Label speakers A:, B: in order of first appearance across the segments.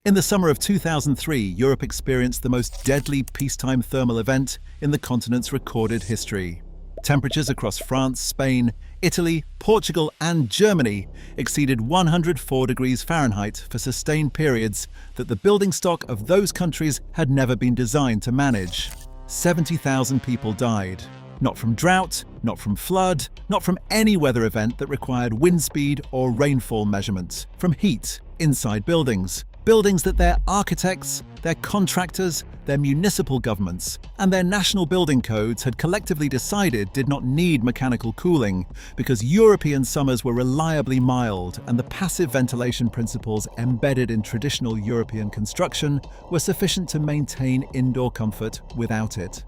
A: In the summer of 2003, Europe experienced the most deadly peacetime thermal event in the continent's recorded history. Temperatures across France, Spain, Italy, Portugal, and Germany exceeded 104 degrees Fahrenheit for sustained periods that the building stock of those countries had never been designed to manage. 70,000 people died. Not from drought, not from flood, not from any weather event that required wind speed or rainfall measurements. From heat inside buildings. Buildings that their architects, their contractors, their municipal governments, and their national building codes had collectively decided did not need mechanical cooling because European summers were reliably mild and the passive ventilation principles embedded in traditional European construction were sufficient to maintain indoor comfort without it.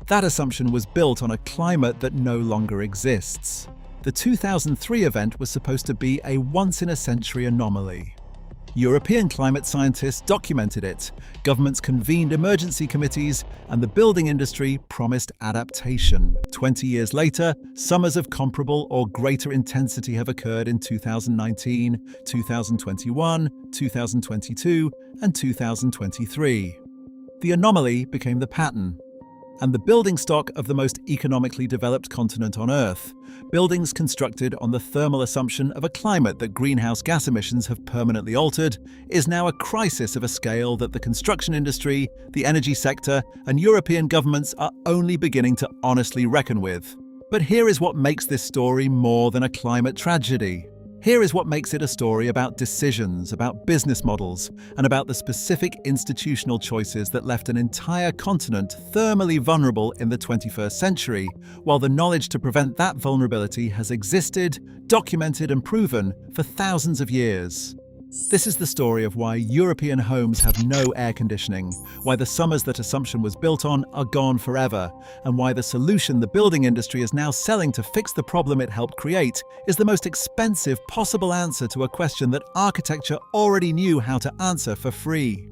A: That assumption was built on a climate that no longer exists. The 2003 event was supposed to be a once-in-a-century anomaly. European climate scientists documented it, governments convened emergency committees, and the building industry promised adaptation. 20 years later, summers of comparable or greater intensity have occurred in 2019, 2021, 2022, and 2023. The anomaly became the pattern, and the building stock of the most economically developed continent on Earth, buildings constructed on the thermal assumption of a climate that greenhouse gas emissions have permanently altered, is now a crisis of a scale that the construction industry, the energy sector, and European governments are only beginning to honestly reckon with. But here is what makes this story more than a climate tragedy. Here is what makes it a story about decisions, about business models, and about the specific institutional choices that left an entire continent thermally vulnerable in the 21st century, while the knowledge to prevent that vulnerability has existed, documented, and proven for thousands of years. This is the story of why European homes have no air conditioning, why the summers that assumption was built on are gone forever, and why the solution the building industry is now selling to fix the problem it helped create is the most expensive possible answer to a question that architecture already knew how to answer for free.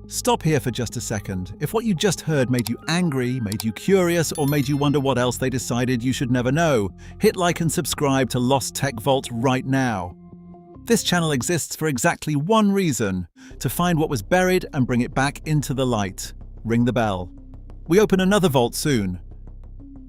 A: Stop here for just a second. If what you just heard made you angry, made you curious, or made you wonder what else they decided you should never know, hit like and subscribe to Lost Tech Vault right now. This channel exists for exactly one reason: to find what was buried and bring it back into the light. Ring the bell. We open another vault soon.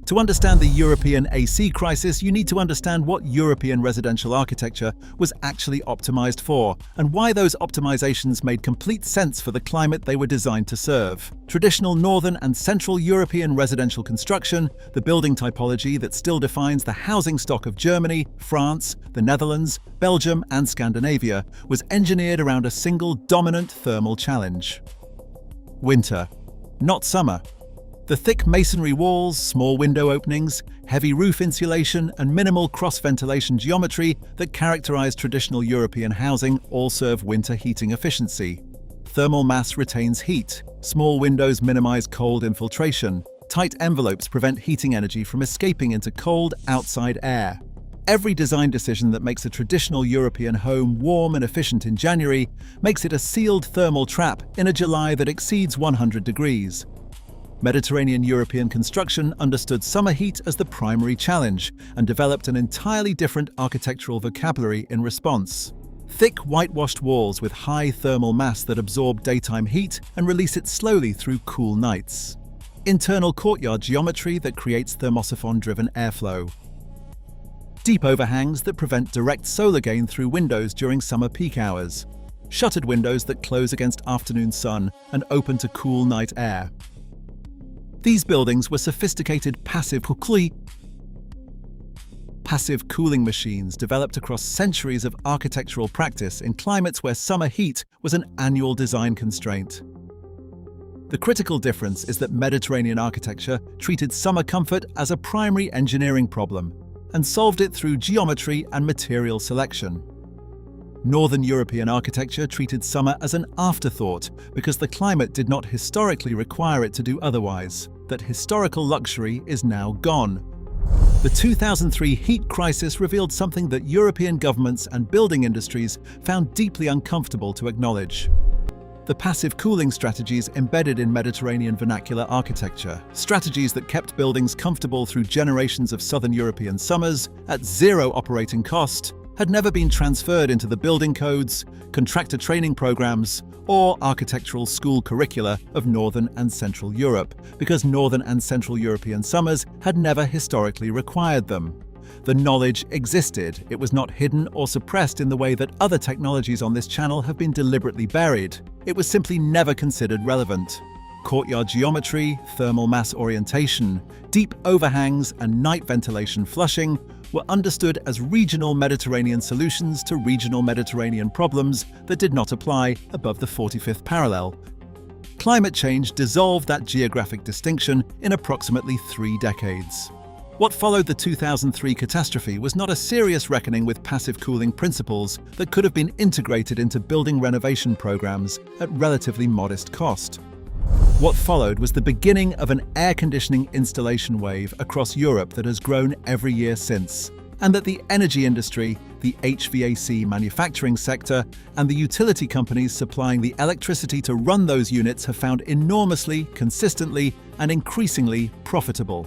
A: To understand the European AC crisis, you need to understand what European residential architecture was actually optimized for, and why those optimizations made complete sense for the climate they were designed to serve. Traditional Northern and Central European residential construction, the building typology that still defines the housing stock of Germany, France, the Netherlands, Belgium, and Scandinavia, was engineered around a single dominant thermal challenge: winter, not summer. The thick masonry walls, small window openings, heavy roof insulation, and minimal cross-ventilation geometry that characterize traditional European housing all serve winter heating efficiency. Thermal mass retains heat, small windows minimize cold infiltration, tight envelopes prevent heating energy from escaping into cold outside air. Every design decision that makes a traditional European home warm and efficient in January makes it a sealed thermal trap in a July that exceeds 100 degrees. Mediterranean European construction understood summer heat as the primary challenge and developed an entirely different architectural vocabulary in response. Thick whitewashed walls with high thermal mass that absorb daytime heat and release it slowly through cool nights. Internal courtyard geometry that creates thermosiphon-driven airflow. Deep overhangs that prevent direct solar gain through windows during summer peak hours. Shuttered windows that close against afternoon sun and open to cool night air. These buildings were sophisticated passive cooling machines developed across centuries of architectural practice in climates where summer heat was an annual design constraint. The critical difference is that Mediterranean architecture treated summer comfort as a primary engineering problem and solved it through geometry and material selection. Northern European architecture treated summer as an afterthought because the climate did not historically require it to do otherwise. That historical luxury is now gone. The 2003 heat crisis revealed something that European governments and building industries found deeply uncomfortable to acknowledge: the passive cooling strategies embedded in Mediterranean vernacular architecture, strategies that kept buildings comfortable through generations of Southern European summers at zero operating cost, had never been transferred into the building codes, contractor training programs, or architectural school curricula of Northern and Central Europe, because Northern and Central European summers had never historically required them. The knowledge existed. It was not hidden or suppressed in the way that other technologies on this channel have been deliberately buried. It was simply never considered relevant. Courtyard geometry, thermal mass orientation, deep overhangs, and night ventilation flushing were understood as regional Mediterranean solutions to regional Mediterranean problems that did not apply above the 45th parallel. Climate change dissolved that geographic distinction in approximately 3 decades. What followed the 2003 catastrophe was not a serious reckoning with passive cooling principles that could have been integrated into building renovation programs at relatively modest cost. What followed was the beginning of an air conditioning installation wave across Europe that has grown every year since, and that the energy industry, the HVAC manufacturing sector, and the utility companies supplying the electricity to run those units have found enormously, consistently, and increasingly profitable.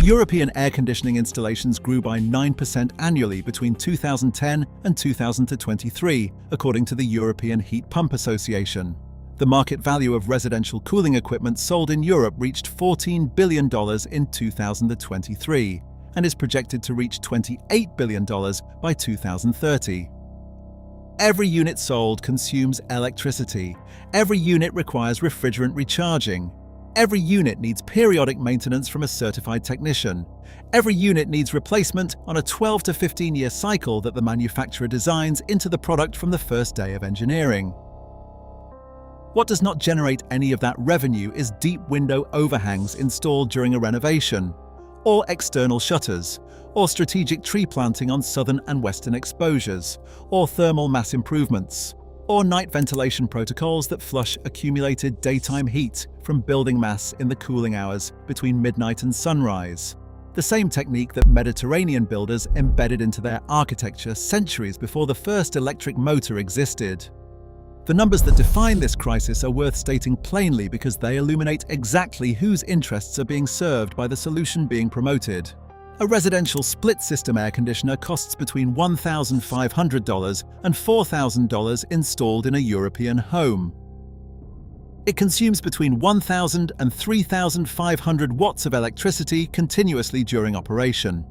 A: European air conditioning installations grew by 9% annually between 2010 and 2023, according to the European Heat Pump Association. The market value of residential cooling equipment sold in Europe reached $14 billion in 2023 and is projected to reach $28 billion by 2030. Every unit sold consumes electricity. Every unit requires refrigerant recharging. Every unit needs periodic maintenance from a certified technician. Every unit needs replacement on a 12 to 15-year cycle that the manufacturer designs into the product from the first day of engineering. What does not generate any of that revenue is deep window overhangs installed during a renovation, or external shutters, or strategic tree planting on southern and western exposures, or thermal mass improvements, or night ventilation protocols that flush accumulated daytime heat from building mass in the cooling hours between midnight and sunrise. The same technique that Mediterranean builders embedded into their architecture centuries before the first electric motor existed. The numbers that define this crisis are worth stating plainly because they illuminate exactly whose interests are being served by the solution being promoted. A residential split-system air conditioner costs between $1,500 and $4,000 installed in a European home. It consumes between 1,000 and 3,500 watts of electricity continuously during operation.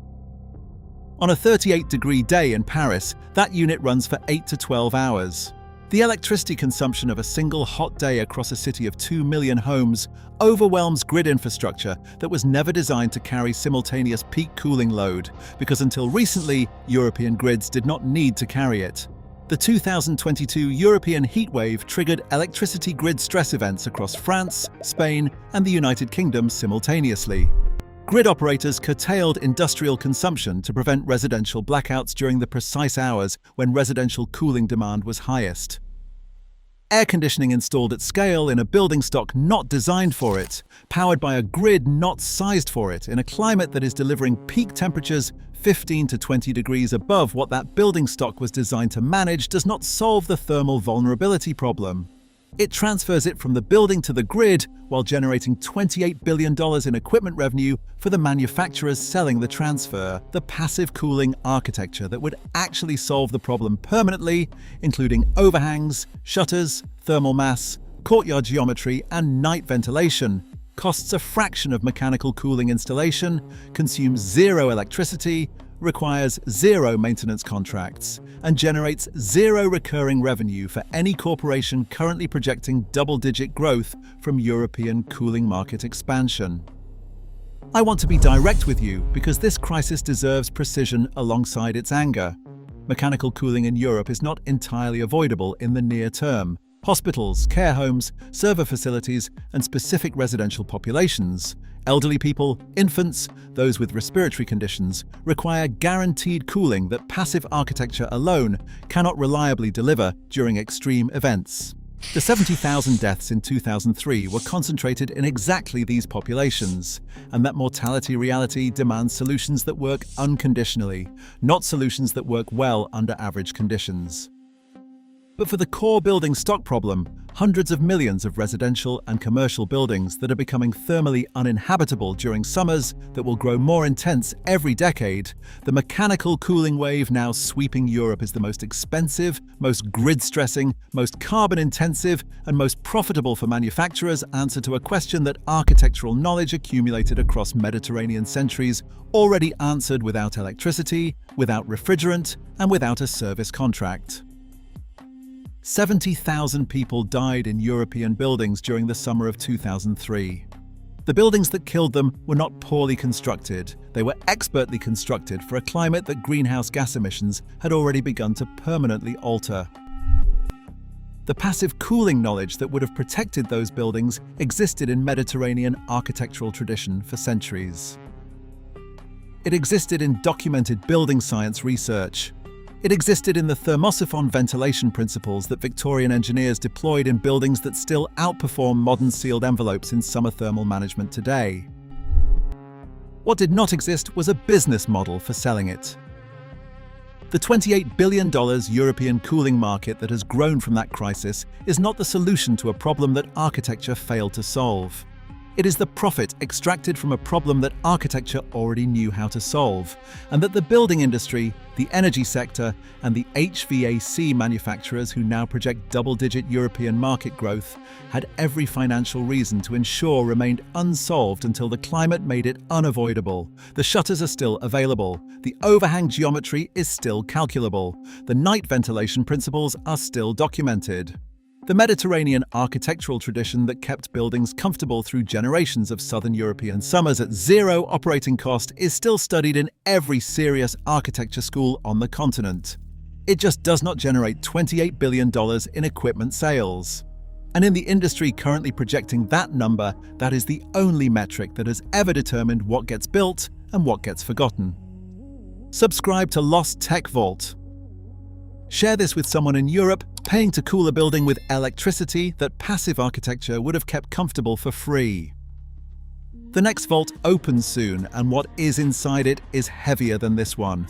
A: On a 38-degree day in Paris, that unit runs for 8 to 12 hours. The electricity consumption of a single hot day across a city of 2 million homes overwhelms grid infrastructure that was never designed to carry simultaneous peak cooling load, because until recently, European grids did not need to carry it. The 2022 European heatwave triggered electricity grid stress events across France, Spain, and the United Kingdom simultaneously. Grid operators curtailed industrial consumption to prevent residential blackouts during the precise hours when residential cooling demand was highest. Air conditioning installed at scale in a building stock not designed for it, powered by a grid not sized for it, in a climate that is delivering peak temperatures 15 to 20 degrees above what that building stock was designed to manage, does not solve the thermal vulnerability problem. It transfers it from the building to the grid while generating $28 billion in equipment revenue for the manufacturers selling the transfer, the passive cooling architecture that would actually solve the problem permanently, including overhangs, shutters, thermal mass, courtyard geometry, and night ventilation, costs a fraction of mechanical cooling installation, consumes zero electricity, requires zero maintenance contracts, and generates zero recurring revenue for any corporation currently projecting double-digit growth from European cooling market expansion. I want to be direct with you because this crisis deserves precision alongside its anger. Mechanical cooling in Europe is not entirely avoidable in the near term. Hospitals, care homes, server facilities, and specific residential populations, elderly people, infants, those with respiratory conditions, require guaranteed cooling that passive architecture alone cannot reliably deliver during extreme events. The 70,000 deaths in 2003 were concentrated in exactly these populations, and that mortality reality demands solutions that work unconditionally, not solutions that work well under average conditions. But for the core building stock problem, hundreds of millions of residential and commercial buildings that are becoming thermally uninhabitable during summers that will grow more intense every decade, the mechanical cooling wave now sweeping Europe is the most expensive, most grid-stressing, most carbon-intensive, and most profitable for manufacturers answer to a question that architectural knowledge accumulated across Mediterranean centuries already answered without electricity, without refrigerant, and without a service contract. 70,000 people died in European buildings during the summer of 2003. The buildings that killed them were not poorly constructed, they were expertly constructed for a climate that greenhouse gas emissions had already begun to permanently alter. The passive cooling knowledge that would have protected those buildings existed in Mediterranean architectural tradition for centuries. It existed in documented building science research. It existed in the thermosiphon ventilation principles that Victorian engineers deployed in buildings that still outperform modern sealed envelopes in summer thermal management today. What did not exist was a business model for selling it. The $28 billion European cooling market that has grown from that crisis is not the solution to a problem that architecture failed to solve. It is the profit extracted from a problem that architecture already knew how to solve, and that the building industry, the energy sector, and the HVAC manufacturers who now project double-digit European market growth had every financial reason to ensure remained unsolved until the climate made it unavoidable. The shutters are still available, the overhang geometry is still calculable, the night ventilation principles are still documented. The Mediterranean architectural tradition that kept buildings comfortable through generations of southern European summers at zero operating cost is still studied in every serious architecture school on the continent. It just does not generate $28 billion in equipment sales. And in the industry currently projecting that number, that is the only metric that has ever determined what gets built and what gets forgotten. Subscribe to Lost Tech Vault. Share this with someone in Europe paying to cool a building with electricity that passive architecture would have kept comfortable for free. The next vault opens soon, and what is inside it is heavier than this one.